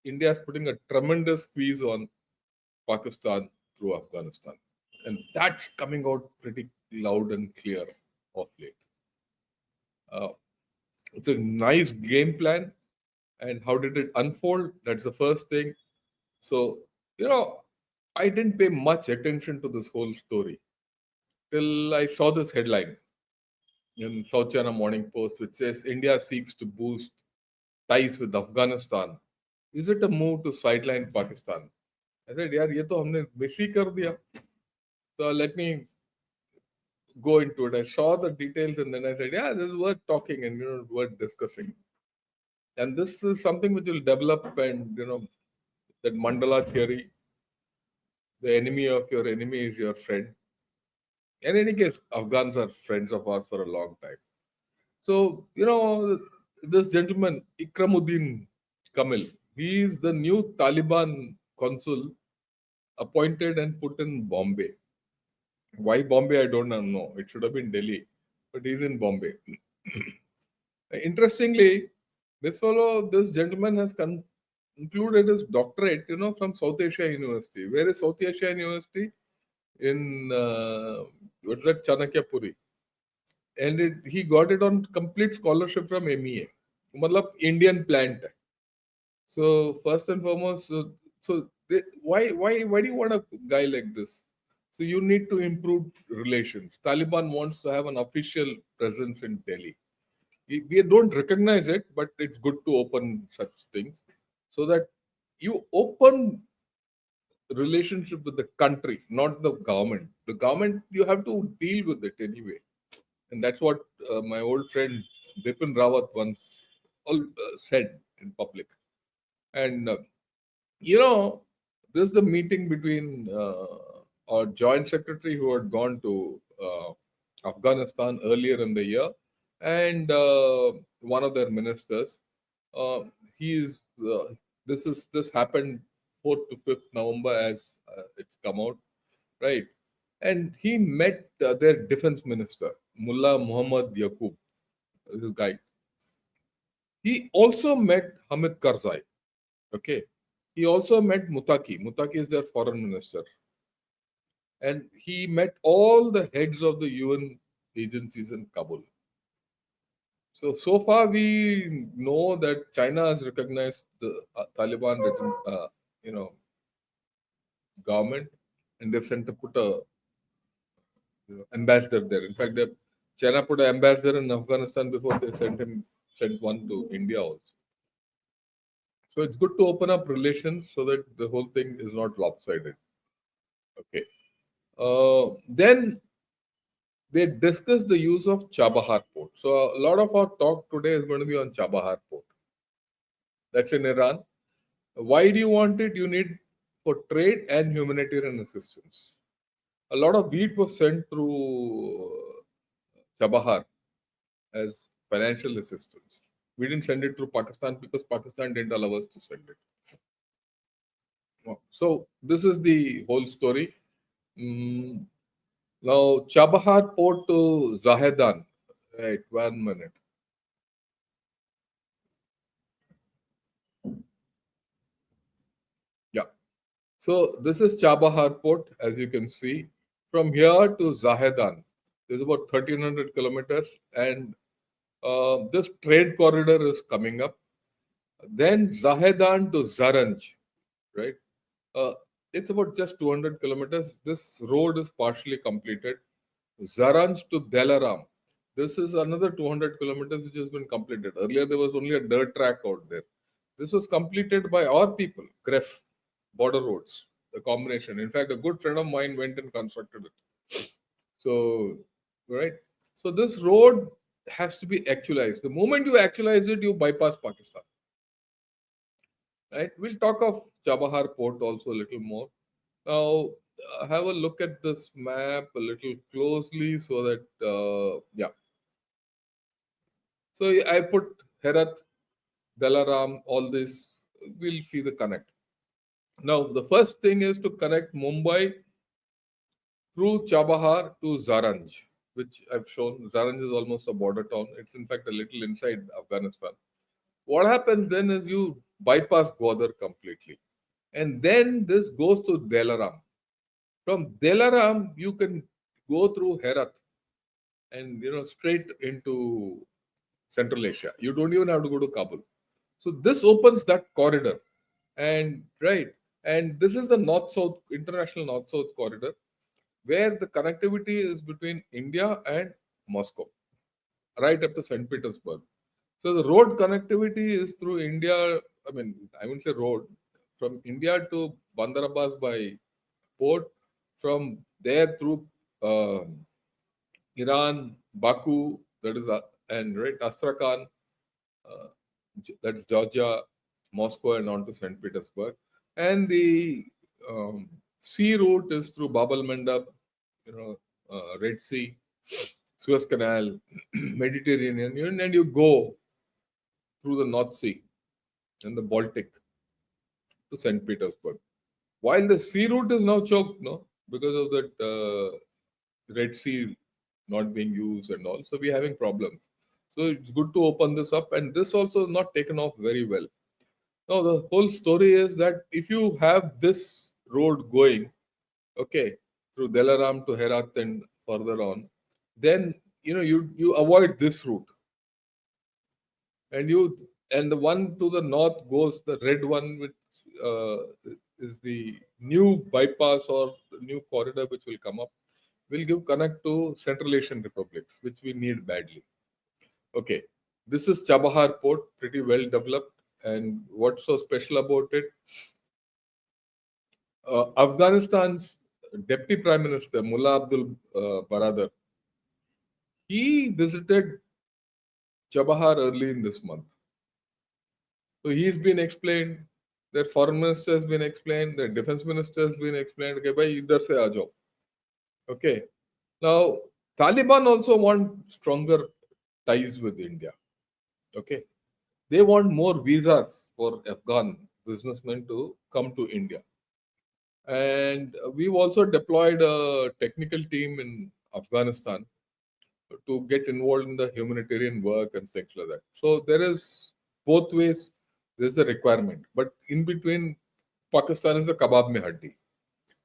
India is putting a tremendous squeeze on Pakistan through Afghanistan. And that's coming out pretty loud and clear of late. Uh, it's a nice game plan. And how did it unfold? That's the first thing. So, I didn't pay much attention to this whole story till I saw this headline in South China Morning Post, which says India seeks to boost ties with Afghanistan. Is it a move to sideline Pakistan? I said, यार ये तो हमने miss ही कर दिया. So let me go into it. I saw the details and then I said, yeah, this is worth talking and worth discussing. And this is something which will develop, and that mandala theory, the enemy of your enemy is your friend. In any case, Afghans are friends of ours for a long time. So, this gentleman, Ikramuddin Kamil, he is the new Taliban consul appointed and put in Bombay. Why Bombay, I don't know. It should have been Delhi, but he's in Bombay. Interestingly, this gentleman has concluded his doctorate, from South Asia University. Where is South Asia University? In, what's that, Chanakyapuri. And he got it on complete scholarship from MEA. Matlab Indian plant. So first and foremost, why do you want a guy like this? So you need to improve relations. Taliban wants to have an official presence in Delhi. We don't recognize it, but it's good to open such things so that you open relationship with the country, not the government. The government, you have to deal with it anyway. And that's what my old friend Bipin Rawat once said in public. And, this is the meeting between our joint secretary who had gone to Afghanistan earlier in the year and one of their ministers. Uh, he's this happened 4th to 5th November as it's come out, right? And he met their defense minister, Mullah Muhammad Yaqub, this guy. He also met Hamid Karzai. Okay. He also met Mutaki. Mutaki is their foreign minister. And he met all the heads of the UN agencies in Kabul. So far we know that China has recognized the Taliban regime, government, and they've sent to put a ambassador there. In fact, China put an ambassador in Afghanistan before they sent one to India also. So it's good to open up relations so that the whole thing is not lopsided. Okay. Then they discussed the use of Chabahar port. So a lot of our talk today is going to be on Chabahar port. That's in Iran. Why do you want it? You need for trade and humanitarian assistance. A lot of wheat was sent through Chabahar as financial assistance. We didn't send it through Pakistan because Pakistan didn't allow us to send it. So this is the whole story. Now, Chabahar port to Zahedan. Right, 1 minute. Yeah. So this is Chabahar port, as you can see. From here to Zahedan, there's about 1,300 kilometers, and this trade corridor is coming up. Then Zahedan to Zaranj, right? Uh, it's about just 200 kilometers. This road is partially completed. Zaranj to Delaram. This is another 200 kilometers which has been completed. Earlier, there was only a dirt track out there. This was completed by our people, Gref, border roads, the combination. In fact, a good friend of mine went and constructed it. So, right. So, this road has to be actualized. The moment you actualize it, you bypass Pakistan. Right. We'll talk of Chabahar port also a little more. Now, have a look at this map a little closely so that, yeah. So I put Herat, Dalaram, all this. We'll see the connect. Now, the first thing is to connect Mumbai through Chabahar to Zaranj, which I've shown. Zaranj is almost a border town. It's in fact a little inside Afghanistan. What happens then is you bypass Gwadar completely. And then this goes to Delaram. From Delaram, you can go through Herat and straight into Central Asia. You don't even have to go to Kabul. So this opens that corridor. And right. And this is the north-south, international north-south corridor, where the connectivity is between India and Moscow, right up to St. Petersburg. So the road connectivity is through India. I mean, I wouldn't say road, from India to Bandar Abbas by port, from there through Iran, Baku, that is, and right, Astrakhan, uh, that's Georgia, Moscow, and on to St. Petersburg. And the um, sea route is through Bab el Mandab, Red Sea, Suez Canal, Mediterranean, and you go through the North Sea and the Baltic to St. Petersburg. While the sea route is now choked, no, because of that Red Sea not being used and all, so we're having problems. So it's good to open this up, and this also is not taken off very well. Now the whole story is that if you have this road going, okay, through Delaram to Herat and further on, then you avoid this route, and the one to the north goes the red one, which uh, is the new bypass or the new corridor which will come up, will give connect to Central Asian republics, which we need badly. Okay, this is Chabahar port, pretty well developed. And what's so special about it? Afghanistan's Deputy Prime Minister Mullah Abdul Baradar, he visited Chabahar early in this month. So he's been explained, their foreign minister has been explained, their defense minister has been explained, okay, bhai, idhar se aa jao. Okay. Now, Taliban also want stronger ties with India. Okay. They want more visas for Afghan businessmen to come to India. And we've also deployed a technical team in Afghanistan to get involved in the humanitarian work and things like that. So there is both ways, there's a requirement. But in between, Pakistan is the kebab mein haddi.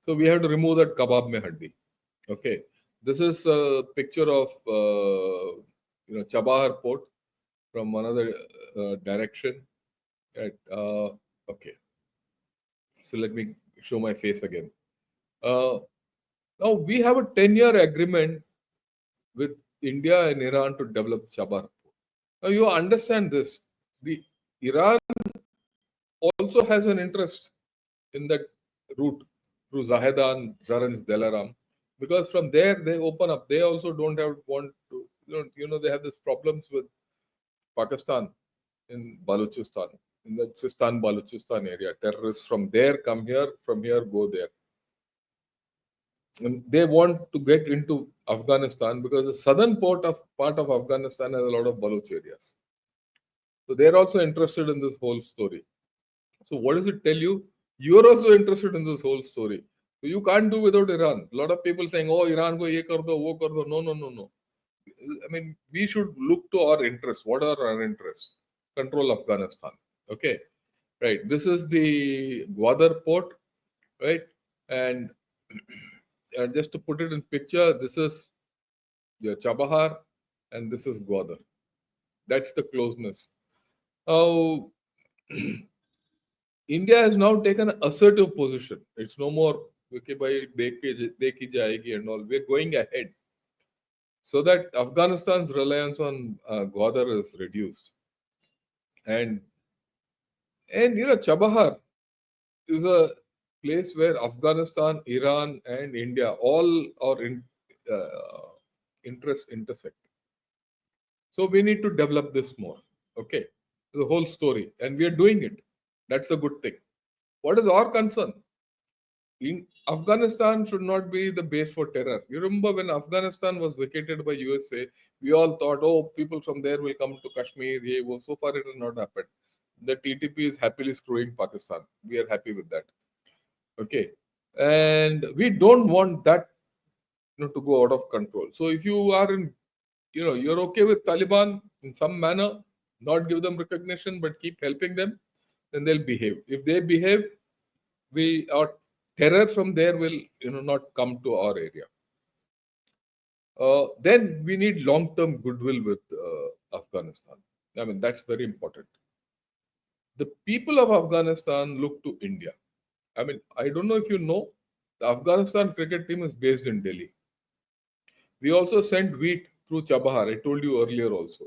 So we have to remove that kebab mein haddi. Okay. This is a picture of Chabahar port from another direction. Okay. So let me show my face again. Now we have a 10-year agreement with India and Iran to develop Chabahar port. Now you understand this. The Iran also has an interest in that route through Zahedan, Zaranj, Delaram, because from there they open up. They also don't want to, they have these problems with Pakistan in Balochistan, in the Sistan Balochistan area. Terrorists from there come here, from here go there. And they want to get into Afghanistan because the southern part of Afghanistan has a lot of Baloch areas. So they're also interested in this whole story. So what does it tell you? You're also interested in this whole story. So you can't do without Iran. A lot of people saying, "Oh, Iran ko ye kar do, wo kar do." No, no, no, no. I mean, we should look to our interests. What are our interests? Control Afghanistan. Okay, right. This is the Gwadar port, right? And just to put it in picture, this is the Chabahar, and this is Gwadar. That's the closeness. Now, India has now taken an assertive position. It's no more okay, bhai, dekhi jayegi and all. We're going ahead so that Afghanistan's reliance on Gwadar is reduced. And Chabahar is a place where Afghanistan, Iran, and India all are interests intersect. So we need to develop this more. Okay, the whole story, and we are doing it. That's a good thing. What is our concern? In Afghanistan should not be the base for terror. You remember when Afghanistan was vacated by USA, we all thought, oh, people from there will come to Kashmir. Yeah, well, so far it has not happened. The TTP is happily screwing Pakistan. We are happy with that. Okay, and we don't want that to go out of control. So if you are in, you're okay with Taliban in some manner, not give them recognition, but keep helping them, then they'll behave. If they behave, our terror from there will not come to our area. Then we need long-term goodwill with Afghanistan. I mean, that's very important. The people of Afghanistan look to India. I mean, I don't know if you know, the Afghanistan cricket team is based in Delhi. We also sent wheat through Chabahar. I told you earlier also.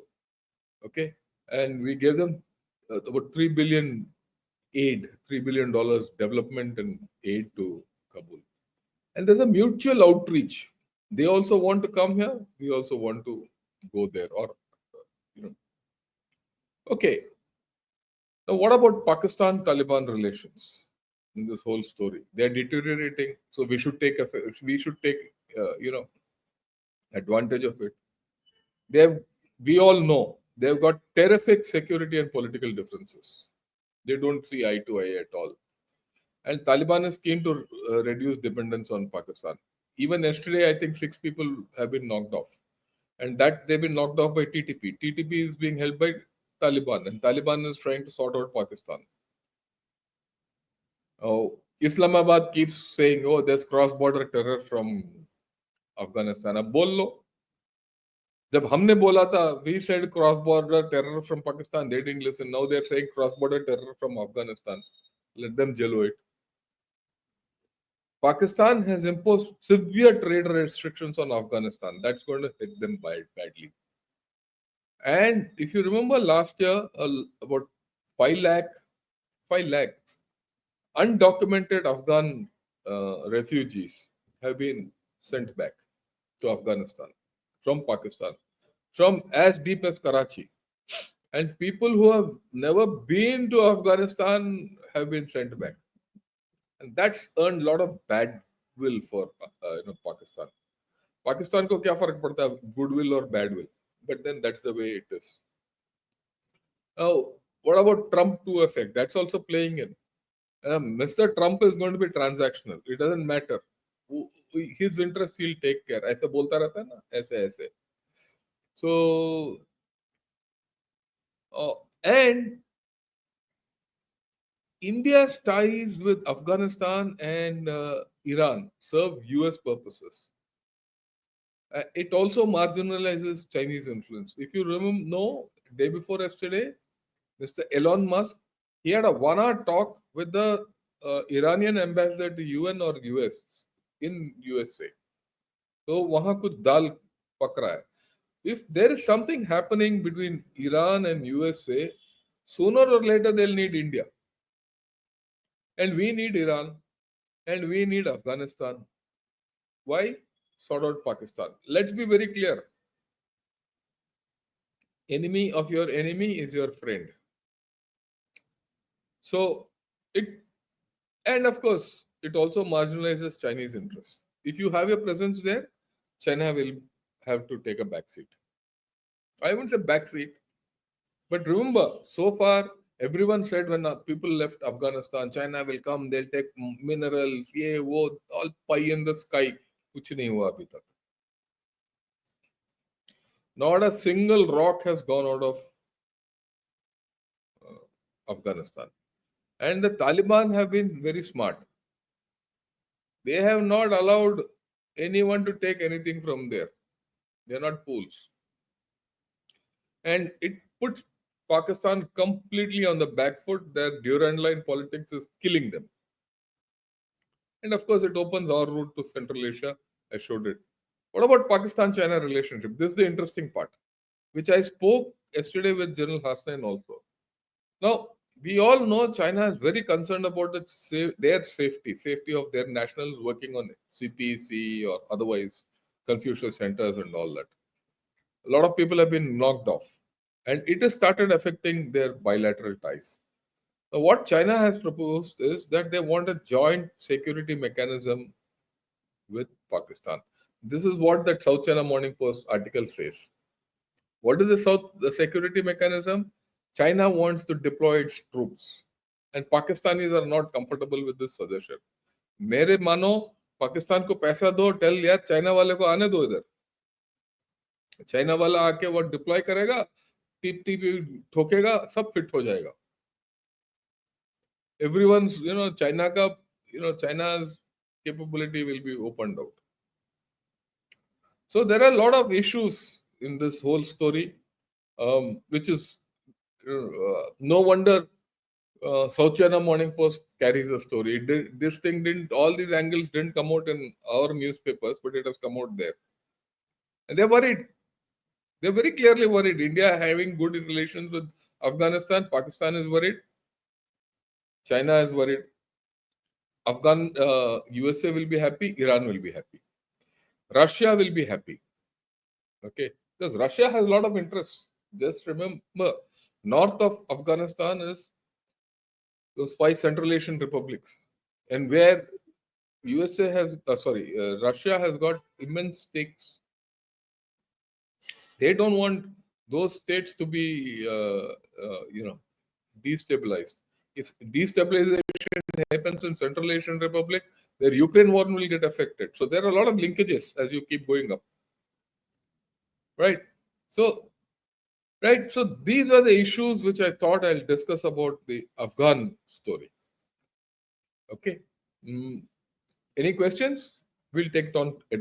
Okay, and we gave them about 3 billion aid, $3 billion development and aid to Kabul. And there's a mutual outreach. They also want to come here. We also want to go there. Or, you know, okay. Now, what about Pakistan-Taliban relations in this whole story? They're deteriorating, so we should take advantage of it. They have, we all know they've got terrific security and political differences. They don't see eye to eye at all. And Taliban is keen to reduce dependence on Pakistan. Even yesterday, I think 6 people have been knocked off, and that they've been knocked off by TTP. TTP is being held by Taliban, and Taliban is trying to sort out Pakistan. Oh, Islamabad keeps saying, "Oh, there's cross-border terror from Afghanistan." अब बोल लो. जब हमने बोला था, we said cross-border terror from Pakistan. They didn't listen. Now they're saying cross-border terror from Afghanistan. Let them jello it. Pakistan has imposed severe trade restrictions on Afghanistan. That's going to hit them badly. And if you remember last year, about 5 lakh undocumented Afghan refugees have been sent back to Afghanistan from Pakistan, from as deep as Karachi. And people who have never been to Afghanistan have been sent back. And that's earned a lot of bad will for Pakistan. Pakistan को क्या फर्क पड़ता है goodwill or bad will? But then that's the way it is. Now, what about Trump 2 effect? That's also playing in. Mr. Trump is going to be transactional. It doesn't matter. His interest he'll take care. ऐसे बोलता रहता है ना, ऐसे. So, and India's ties with Afghanistan and Iran serve US purposes. It also marginalizes Chinese influence. If you remember, day before yesterday, Mr. Elon Musk, he had a 1 hour talk with the Iranian ambassador to UN or US in USA. So, वहाँ कुछ दाल पक रहा है. If there is something happening between Iran and USA, sooner or later they'll need India. And we need Iran. And we need Afghanistan. Why? Sort out Pakistan. Let's be very clear. Enemy of your enemy is your friend. So, and of course, it also marginalizes Chinese interests. If you have a presence there, China will have to take a back seat. I wouldn't say back seat, but remember, so far, everyone said when people left Afghanistan, China will come, they'll take minerals, all pie in the sky. कुछ नहीं हुआ अभी तक. Not a single rock has gone out of Afghanistan. And the Taliban have been very smart. They have not allowed anyone to take anything from there. They're not fools. And it puts Pakistan completely on the back foot. Their Durand line politics is killing them. And of course, it opens our route to Central Asia. I showed it. What about Pakistan-China relationship? This is the interesting part, which I spoke yesterday with General Hasnain also. Now, we all know China is very concerned about their safety of their nationals working on CPC or otherwise Confucius centers and all that. A lot of people have been knocked off, and it has started affecting their bilateral ties. Now, what China has proposed is that they want a joint security mechanism with Pakistan. This is what the South China Morning Post article says. What is the security mechanism? China wants to deploy its troops, and Pakistanis are not comfortable with this suggestion. मेरे मानो पाकिस्तान को पैसा दो, tell यार China वाले को आने दो इधर. चाइना वाला आके वो डिप्लॉय करेगा, टीप टीप ठोकेगा, सब फिट हो जाएगा. everyone's, China's capability will be opened out. So there are a lot of issues in this whole story, which is no wonder South China Morning Post carries a story. This thing didn't, all these angles didn't come out in our newspapers, but it has come out there. And they're worried. They're very clearly worried. India having good relations with Afghanistan, Pakistan is worried, China is worried. USA will be happy, Iran will be happy, Russia will be happy. Okay, because Russia has a lot of interests. Just remember, north of Afghanistan is those 5 Central Asian republics, and where Russia has got immense stakes. They don't want those states to be, destabilized. If destabilization happens in Central Asian Republic, their Ukraine war will get affected. So there are a lot of linkages as you keep going up. Right. So these are the issues which I thought I'll discuss about the Afghan story. Okay. Any questions? We'll take it on at